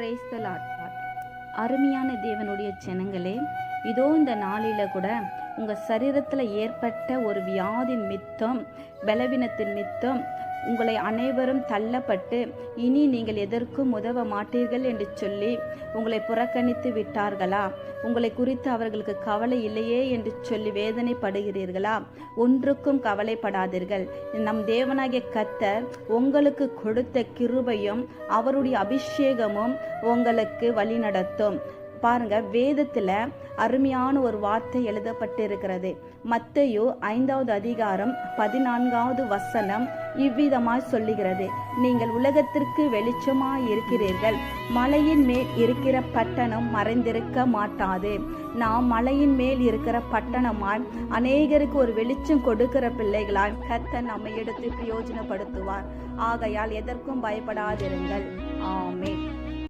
Praise the Lord. அருமையான தேவனுடைய ஜனங்களே, இதோ இந்த நாளில கூட உங்கள் சரீரத்தில் ஏற்பட்ட ஒரு வியாதி நிமித்தம், பலவீனத்தின் நிமித்தம் உங்களை அனைவரும் தள்ளப்பட்டு இனி நீங்கள் எதற்கும் உதவ மாட்டீர்கள் என்று சொல்லி உங்களை புறக்கணித்து விட்டார்களா? உங்களை குறித்து அவர்களுக்கு கவலை இல்லையே என்று சொல்லி வேதனைப்படுகிறீர்களா? ஒன்றுக்கும் கவலைப்படாதீர்கள். நம் தேவனாகிய கர்த்தர் உங்களுக்கு கொடுத்த கிருபையும் அவருடைய அபிஷேகமும் உங்களுக்கு வழி நடத்தும். பாருங்க, வேதத்துல அருமையான ஒரு வார்த்தை எழுதப்பட்டிருக்கிறது. மத்தேயு 5வது அதிகாரம் 14வது வசனம் இவ்விதமாய் சொல்லுகிறது: நீங்கள் உலகத்திற்கு வெளிச்சமாய் இருக்கிறீர்கள். மலையின் மேல் இருக்கிற பட்டணம் மறைந்திருக்க மாட்டாது. நாம் மலையின் மேல் இருக்கிற பட்டணமாய் அநேகருக்கு ஒரு வெளிச்சம் கொடுக்கிற பிள்ளைகளாய் கர்த்தர் நம்மை எடுத்து பிரயோஜனப்படுத்துவார். ஆகையால் எதற்கும் பயப்படாதிருங்கள். ஆமென்.